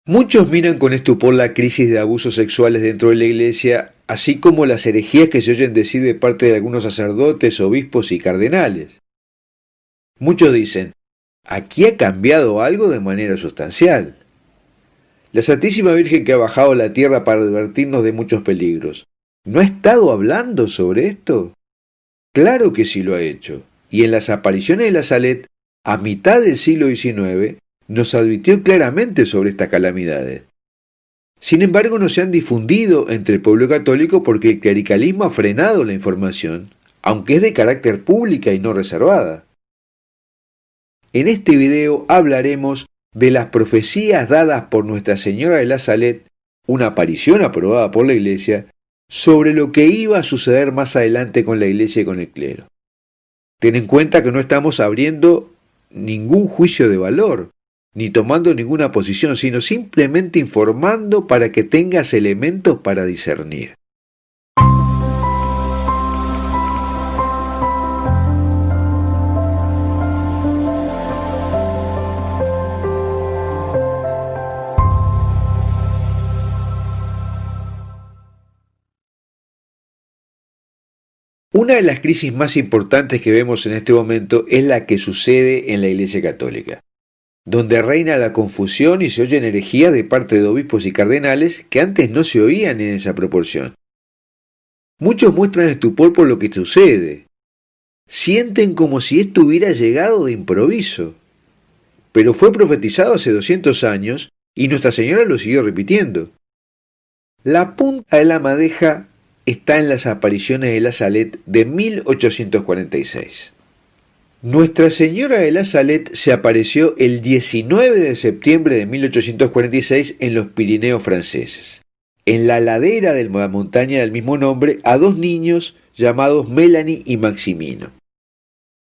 Muchos miran con estupor la crisis de abusos sexuales dentro de la Iglesia, así como las herejías que se oyen decir de parte de algunos sacerdotes, obispos y cardenales. Muchos dicen, aquí ha cambiado algo de manera sustancial. La Santísima Virgen que ha bajado a la tierra para advertirnos de muchos peligros, ¿no ha estado hablando sobre esto? Claro que sí lo ha hecho, y en las apariciones de la Salet, a mitad del siglo XIX, nos advirtió claramente sobre estas calamidades. Sin embargo, no se han difundido entre el pueblo católico porque el clericalismo ha frenado la información, aunque es de carácter pública y no reservada. En este video hablaremos de las profecías dadas por Nuestra Señora de la Salet, una aparición aprobada por la Iglesia, sobre lo que iba a suceder más adelante con la Iglesia y con el clero. Ten en cuenta que no estamos abriendo ningún juicio de valor, ni tomando ninguna posición, sino simplemente informando para que tengas elementos para discernir. Una de las crisis más importantes que vemos en este momento es la que sucede en la Iglesia Católica, donde reina la confusión y se oyen herejías de parte de obispos y cardenales que antes no se oían en esa proporción. Muchos muestran estupor por lo que sucede. Sienten como si esto hubiera llegado de improviso. Pero fue profetizado hace 200 años y Nuestra Señora lo siguió repitiendo. La punta de la madeja está en las apariciones de la Salet de 1846. Nuestra Señora de la Salet se apareció el 19 de septiembre de 1846 en los Pirineos franceses, en la ladera de la montaña del mismo nombre, a dos niños llamados Melanie y Maximino.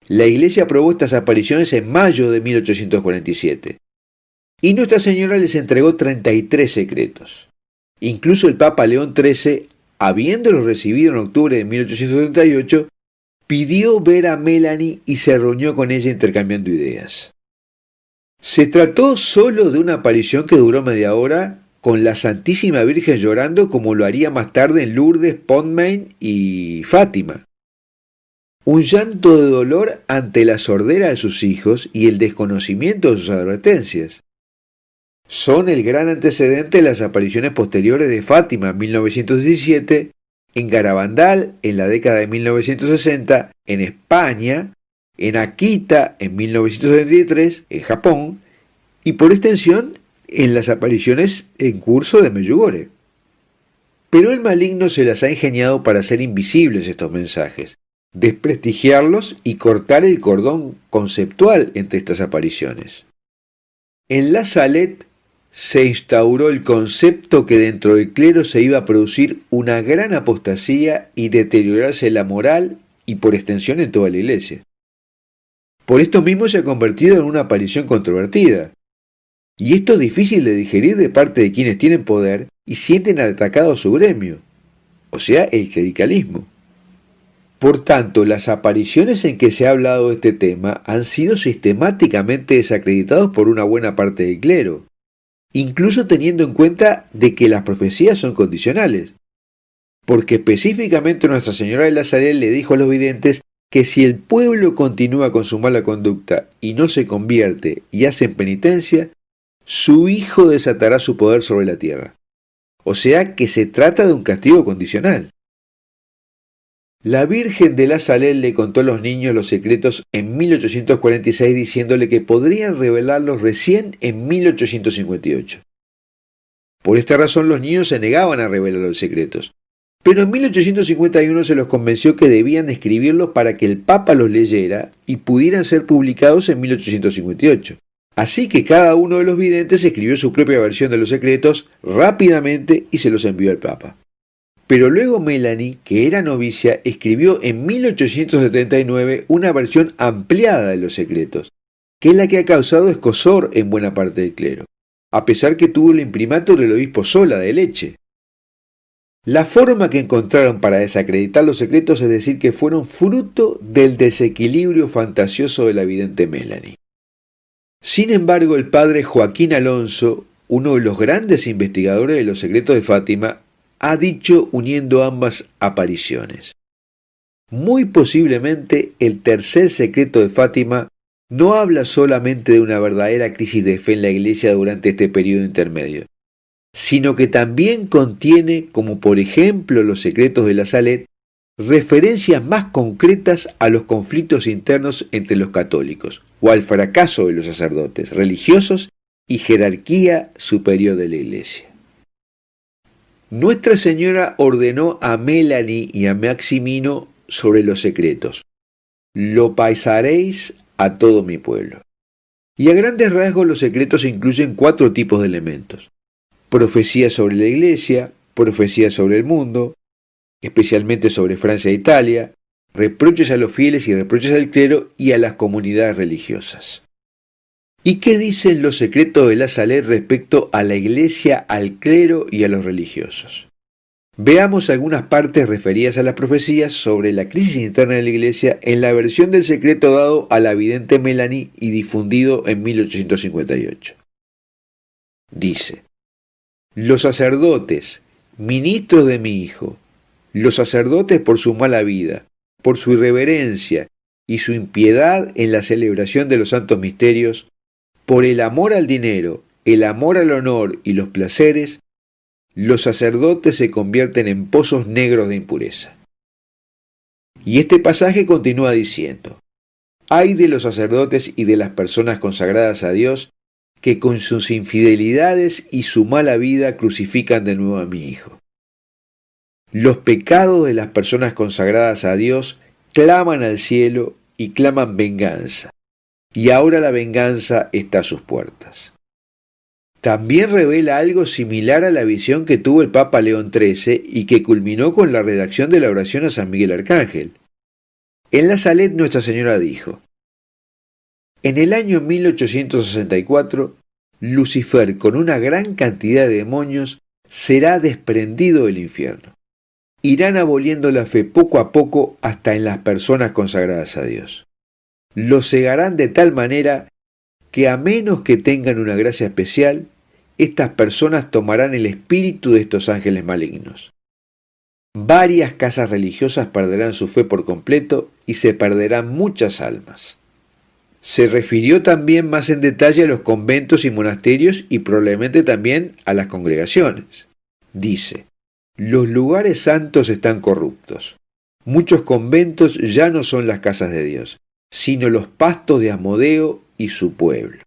La Iglesia aprobó estas apariciones en mayo de 1847, y Nuestra Señora les entregó 33 secretos. Incluso el Papa León XIII, habiéndolos recibido en octubre de 1878, pidió ver a Melanie y se reunió con ella intercambiando ideas. Se trató solo de una aparición que duró media hora, con la Santísima Virgen llorando como lo haría más tarde en Lourdes, Pontmain y Fátima. Un llanto de dolor ante la sordera de sus hijos y el desconocimiento de sus advertencias. Son el gran antecedente de las apariciones posteriores de Fátima en 1917, en Garabandal en la década de 1960, en España, en Akita en 1973, en Japón, y por extensión en las apariciones en curso de Medjugorje. Pero el maligno se las ha ingeniado para hacer invisibles estos mensajes, desprestigiarlos y cortar el cordón conceptual entre estas apariciones. En la Salet se instauró el concepto que dentro del clero se iba a producir una gran apostasía y deteriorarse la moral y por extensión en toda la Iglesia. Por esto mismo se ha convertido en una aparición controvertida. Y esto es difícil de digerir de parte de quienes tienen poder y sienten atacado a su gremio, o sea, el clericalismo. Por tanto, las apariciones en que se ha hablado de este tema han sido sistemáticamente desacreditados por una buena parte del clero, incluso teniendo en cuenta de que las profecías son condicionales, porque específicamente Nuestra Señora de la Salet le dijo a los videntes que si el pueblo continúa con su mala conducta y no se convierte y hacen penitencia, su hijo desatará su poder sobre la tierra. O sea que se trata de un castigo condicional. La Virgen de la Salet le contó a los niños los secretos en 1846 diciéndole que podrían revelarlos recién en 1858. Por esta razón los niños se negaban a revelar los secretos. Pero en 1851 se los convenció que debían escribirlos para que el Papa los leyera y pudieran ser publicados en 1858. Así que cada uno de los videntes escribió su propia versión de los secretos rápidamente y se los envió al Papa. Pero luego Melanie, que era novicia, escribió en 1879 una versión ampliada de los secretos, que es la que ha causado escozor en buena parte del clero, a pesar que tuvo el imprimatur del obispo Sola de Lecce. La forma que encontraron para desacreditar los secretos es decir que fueron fruto del desequilibrio fantasioso de la vidente Melanie. Sin embargo, el padre Joaquín Alonso, uno de los grandes investigadores de los secretos de Fátima, ha dicho uniendo ambas apariciones: muy posiblemente el tercer secreto de Fátima no habla solamente de una verdadera crisis de fe en la Iglesia durante este periodo intermedio, sino que también contiene, como por ejemplo los secretos de la Salet, referencias más concretas a los conflictos internos entre los católicos o al fracaso de los sacerdotes religiosos y jerarquía superior de la Iglesia. Nuestra Señora ordenó a Melanie y a Maximino sobre los secretos: lo pasaréis a todo mi pueblo. Y a grandes rasgos los secretos incluyen 4 tipos de elementos: profecías sobre la Iglesia, profecías sobre el mundo, especialmente sobre Francia e Italia, reproches a los fieles y reproches al clero y a las comunidades religiosas. ¿Y qué dicen los secretos de la Salet respecto a la Iglesia, al clero y a los religiosos? Veamos algunas partes referidas a las profecías sobre la crisis interna de la Iglesia en la versión del secreto dado a la vidente Melanie y difundido en 1858. Dice: los sacerdotes, ministros de mi Hijo, los sacerdotes por su mala vida, por su irreverencia y su impiedad en la celebración de los santos misterios, por el amor al dinero, el amor al honor y los placeres, los sacerdotes se convierten en pozos negros de impureza. Y este pasaje continúa diciendo: ay de los sacerdotes y de las personas consagradas a Dios, que con sus infidelidades y su mala vida crucifican de nuevo a mi Hijo. Los pecados de las personas consagradas a Dios claman al cielo y claman venganza, y ahora la venganza está a sus puertas. También revela algo similar a la visión que tuvo el Papa León XIII y que culminó con la redacción de la oración a San Miguel Arcángel. En la Salet Nuestra Señora dijo: en el año 1864, Lucifer, con una gran cantidad de demonios, será desprendido del infierno. Irán aboliendo la fe poco a poco hasta en las personas consagradas a Dios. Los cegarán de tal manera que, a menos que tengan una gracia especial, estas personas tomarán el espíritu de estos ángeles malignos. Varias casas religiosas perderán su fe por completo y se perderán muchas almas. Se refirió también más en detalle a los conventos y monasterios y probablemente también a las congregaciones. Dice: los lugares santos están corruptos. Muchos conventos ya no son las casas de Dios, sino los pastos de Asmodeo y su pueblo.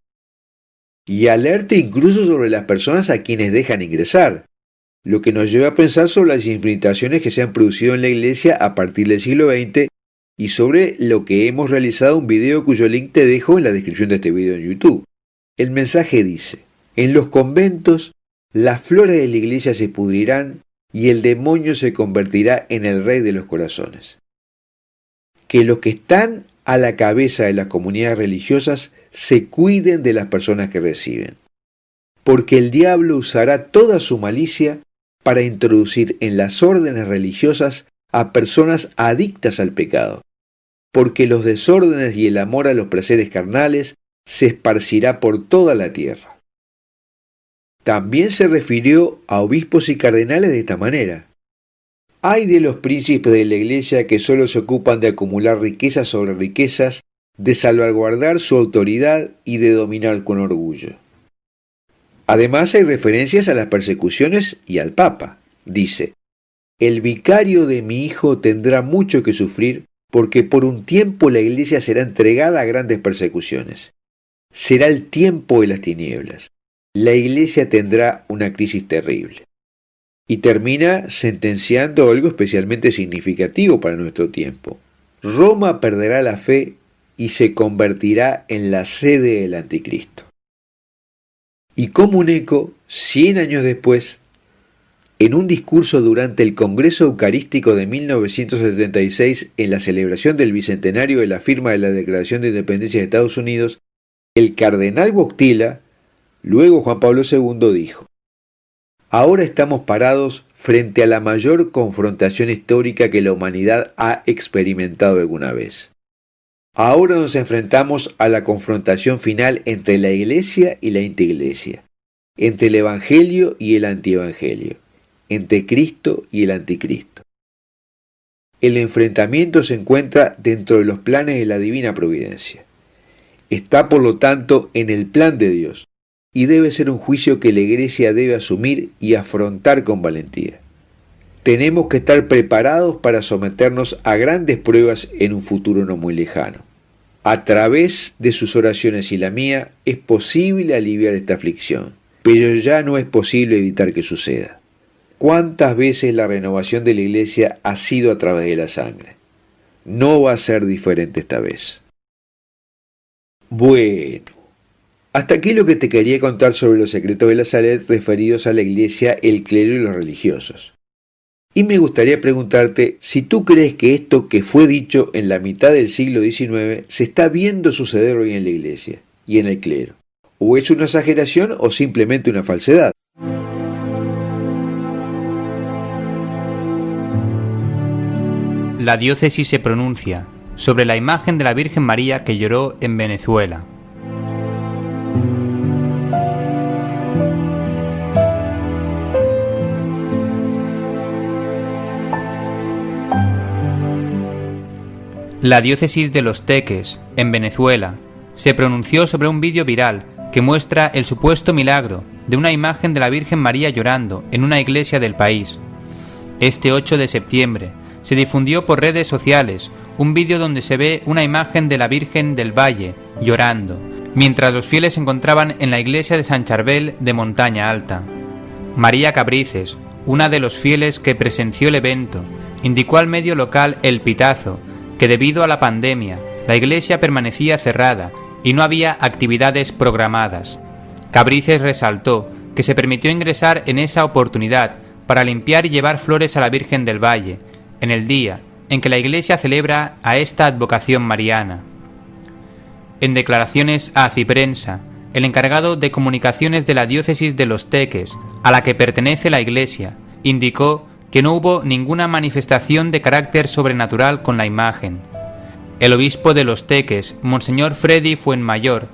Y alerta incluso sobre las personas a quienes dejan ingresar, lo que nos lleva a pensar sobre las infiltraciones que se han producido en la Iglesia a partir del siglo XX y sobre lo que hemos realizado un video cuyo link te dejo en la descripción de este video en YouTube. El mensaje dice: en los conventos las flores de la Iglesia se pudrirán y el demonio se convertirá en el rey de los corazones. Que los que están a la cabeza de las comunidades religiosas se cuiden de las personas que reciben, porque el diablo usará toda su malicia para introducir en las órdenes religiosas a personas adictas al pecado, porque los desórdenes y el amor a los placeres carnales se esparcirá por toda la tierra. También se refirió a obispos y cardenales de esta manera: ay de los príncipes de la Iglesia que solo se ocupan de acumular riquezas sobre riquezas, de salvaguardar su autoridad y de dominar con orgullo. Además hay referencias a las persecuciones y al Papa. Dice: el vicario de mi Hijo tendrá mucho que sufrir, porque por un tiempo la Iglesia será entregada a grandes persecuciones. Será el tiempo de las tinieblas. La Iglesia tendrá una crisis terrible. Y termina sentenciando algo especialmente significativo para nuestro tiempo: Roma perderá la fe y se convertirá en la sede del anticristo. Y como un eco, 100 años después, en un discurso durante el Congreso Eucarístico de 1976, en la celebración del bicentenario de la firma de la Declaración de Independencia de Estados Unidos, el cardenal Wojtyla, luego Juan Pablo II, dijo: ahora estamos parados frente a la mayor confrontación histórica que la humanidad ha experimentado alguna vez. Ahora nos enfrentamos a la confrontación final entre la Iglesia y la antiiglesia, entre el Evangelio y el antievangelio, entre Cristo y el anticristo. El enfrentamiento se encuentra dentro de los planes de la divina providencia. Está por lo tanto en el plan de Dios y debe ser un juicio que la Iglesia debe asumir y afrontar con valentía. Tenemos que estar preparados para someternos a grandes pruebas en un futuro no muy lejano. A través de sus oraciones y la mía es posible aliviar esta aflicción, pero ya no es posible evitar que suceda. ¿Cuántas veces la renovación de la Iglesia ha sido a través de la sangre? No va a ser diferente esta vez. Bueno, hasta aquí lo que te quería contar sobre los secretos de la salud referidos a la Iglesia, el clero y los religiosos. Y me gustaría preguntarte si tú crees que esto que fue dicho en la mitad del siglo XIX se está viendo suceder hoy en la Iglesia y en el clero. ¿O es una exageración o simplemente una falsedad? La diócesis se pronuncia sobre la imagen de la Virgen María que lloró en Venezuela. La diócesis de Los Teques, en Venezuela, se pronunció sobre un vídeo viral que muestra el supuesto milagro de una imagen de la Virgen María llorando en una iglesia del país. Este 8 de septiembre se difundió por redes sociales un vídeo donde se ve una imagen de la Virgen del Valle llorando, mientras los fieles se encontraban en la iglesia de San Charbel de Montaña Alta. María Cabrices, una de los fieles que presenció el evento, indicó al medio local El Pitazo que debido a la pandemia la iglesia permanecía cerrada y no había actividades programadas. Cabrices resaltó que se permitió ingresar en esa oportunidad para limpiar y llevar flores a la Virgen del Valle, en el día en que la Iglesia celebra a esta advocación mariana. En declaraciones a Ciprensa, el encargado de comunicaciones de la diócesis de Los Teques, a la que pertenece la Iglesia, indicó que no hubo ninguna manifestación de carácter sobrenatural con la imagen. El obispo de Los Teques, Monseñor Freddy Fuenmayor,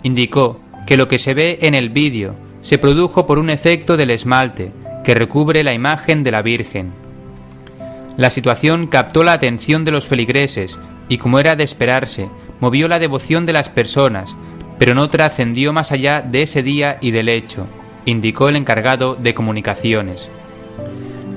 indicó que lo que se ve en el vídeo se produjo por un efecto del esmalte que recubre la imagen de la Virgen. La situación captó la atención de los feligreses y, como era de esperarse, movió la devoción de las personas, pero no trascendió más allá de ese día y del hecho, indicó el encargado de comunicaciones.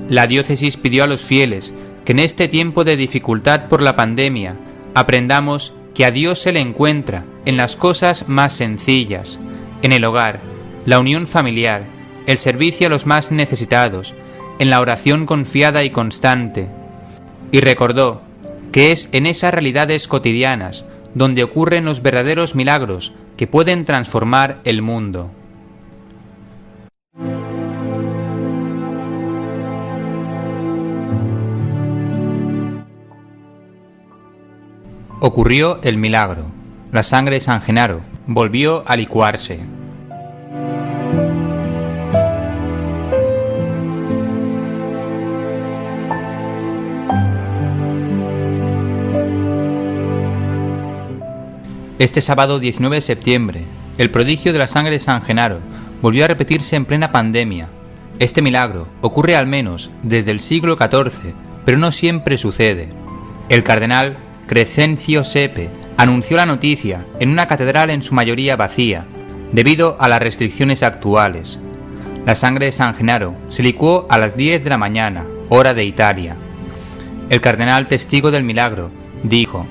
La diócesis pidió a los fieles que en este tiempo de dificultad por la pandemia aprendamos que a Dios se le encuentra en las cosas más sencillas, en el hogar, la unión familiar, el servicio a los más necesitados, en la oración confiada y constante, y recordó que es en esas realidades cotidianas donde ocurren los verdaderos milagros que pueden transformar el mundo. Ocurrió el milagro. La sangre de San Genaro volvió a licuarse. Este sábado 19 de septiembre, el prodigio de la sangre de San Genaro volvió a repetirse en plena pandemia. Este milagro ocurre al menos desde el siglo XIV, pero no siempre sucede. El cardenal Crescencio Sepe anunció la noticia en una catedral en su mayoría vacía, debido a las restricciones actuales. La sangre de San Genaro se licuó a las 10 de la mañana, hora de Italia. El cardenal, testigo del milagro, dijo: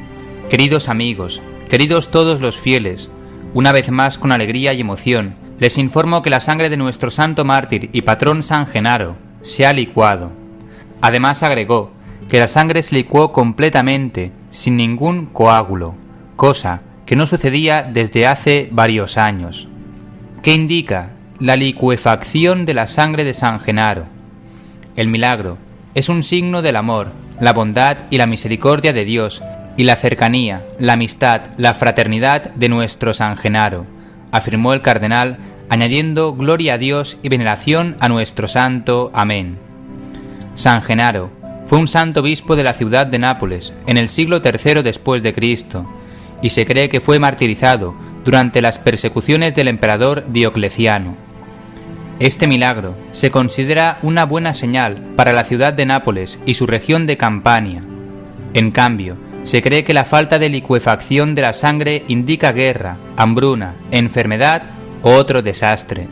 «Queridos amigos, queridos todos los fieles, una vez más con alegría y emoción, les informo que la sangre de nuestro santo mártir y patrón San Genaro se ha licuado». Además agregó que la sangre se licuó completamente, sin ningún coágulo, cosa que no sucedía desde hace varios años. ¿Qué indica la licuefacción de la sangre de San Genaro? El milagro es un signo del amor, la bondad y la misericordia de Dios, y la cercanía, la amistad, la fraternidad de nuestro San Genaro, afirmó el cardenal, añadiendo gloria a Dios y veneración a nuestro santo. Amén. San Genaro fue un santo obispo de la ciudad de Nápoles en el siglo III después de Cristo, y se cree que fue martirizado durante las persecuciones del emperador Diocleciano. Este milagro se considera una buena señal para la ciudad de Nápoles y su región de Campania. En cambio, se cree que la falta de licuefacción de la sangre indica guerra, hambruna, enfermedad o otro desastre.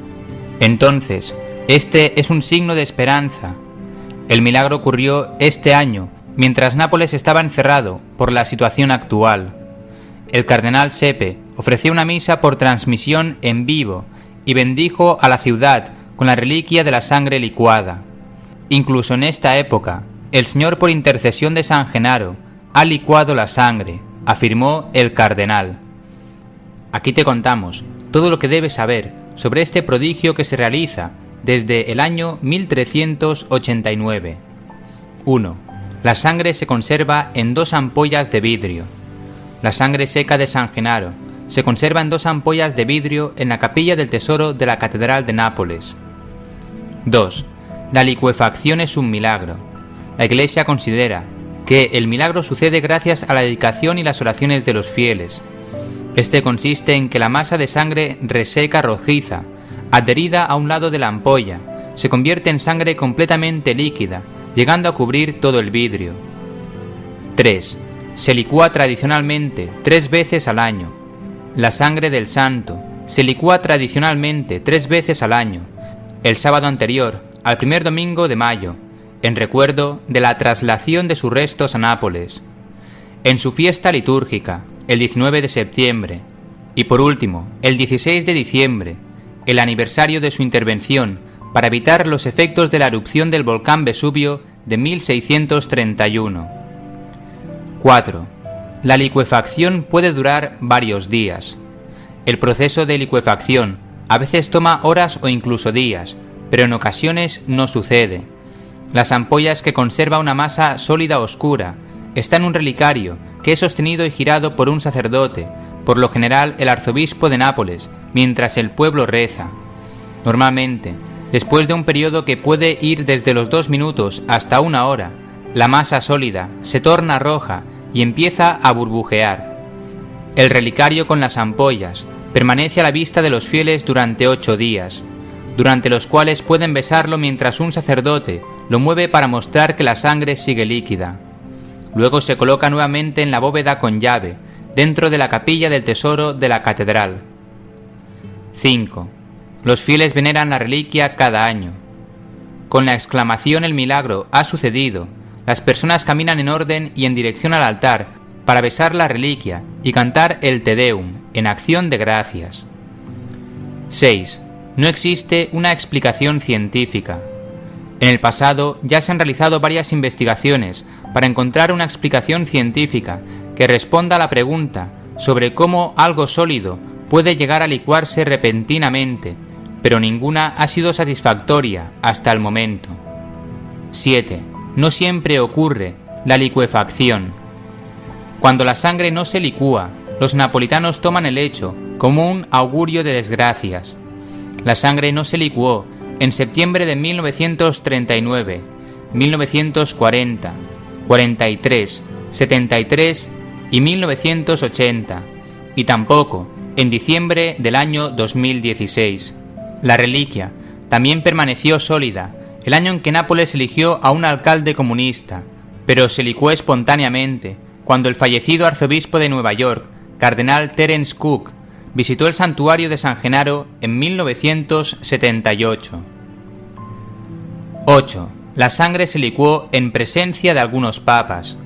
Entonces, este es un signo de esperanza. El milagro ocurrió este año, mientras Nápoles estaba encerrado por la situación actual. El cardenal Sepe ofreció una misa por transmisión en vivo y bendijo a la ciudad con la reliquia de la sangre licuada. Incluso en esta época, el Señor, por intercesión de San Genaro, ha licuado la sangre, afirmó el cardenal. Aquí te contamos todo lo que debes saber sobre este prodigio que se realiza desde el año 1389. 1. La sangre se conserva en 2 ampollas de vidrio. La sangre seca de San Genaro se conserva en 2 ampollas de vidrio en la capilla del tesoro de la Catedral de Nápoles. 2. La licuefacción es un milagro. La Iglesia considera que el milagro sucede gracias a la dedicación y las oraciones de los fieles. Este consiste en que la masa de sangre reseca rojiza, adherida a un lado de la ampolla, se convierte en sangre completamente líquida, llegando a cubrir todo el vidrio. 3. Se licúa tradicionalmente 3 veces al año. La sangre del santo se licúa tradicionalmente 3 veces al año, el sábado anterior al primer domingo de mayo, en recuerdo de la traslación de sus restos a Nápoles, en su fiesta litúrgica, el 19 de septiembre, y por último, el 16 de diciembre, el aniversario de su intervención para evitar los efectos de la erupción del volcán Vesubio de 1631. 4. La licuefacción puede durar varios días. El proceso de licuefacción a veces toma horas o incluso días, pero en ocasiones no sucede. Las ampollas que conserva una masa sólida oscura están en un relicario que es sostenido y girado por un sacerdote, por lo general el arzobispo de Nápoles, mientras el pueblo reza. Normalmente, después de un periodo que puede ir desde los 2 minutos hasta 1 hora, la masa sólida se torna roja y empieza a burbujear. El relicario con las ampollas permanece a la vista de los fieles durante 8 días, durante los cuales pueden besarlo mientras un sacerdote lo mueve para mostrar que la sangre sigue líquida. Luego se coloca nuevamente en la bóveda con llave, dentro de la capilla del tesoro de la catedral. 5. Los fieles veneran la reliquia cada año. Con la exclamación "el milagro ha sucedido", las personas caminan en orden y en dirección al altar para besar la reliquia y cantar el Te Deum en acción de gracias. 6. No existe una explicación científica. En el pasado ya se han realizado varias investigaciones para encontrar una explicación científica que responda a la pregunta sobre cómo algo sólido puede llegar a licuarse repentinamente, pero ninguna ha sido satisfactoria hasta el momento. 7. No siempre ocurre la licuefacción. Cuando la sangre no se licúa, los napolitanos toman el hecho como un augurio de desgracias. La sangre no se licuó en septiembre de 1939, 1940, 43, 73 y 1980, y tampoco en diciembre del año 2016. La reliquia también permaneció sólida el año en que Nápoles eligió a un alcalde comunista, pero se licuó espontáneamente cuando el fallecido arzobispo de Nueva York, cardenal Terence Cook, visitó el santuario de San Genaro en 1978. 8. La sangre se licuó en presencia de algunos papas.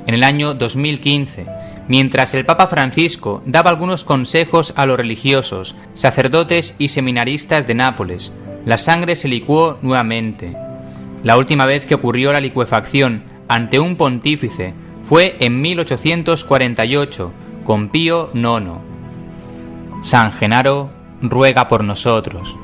En el año 2015, mientras el Papa Francisco daba algunos consejos a los religiosos, sacerdotes y seminaristas de Nápoles, la sangre se licuó nuevamente. La última vez que ocurrió la licuefacción ante un pontífice fue en 1848, con Pío IX. San Genaro ruega por nosotros.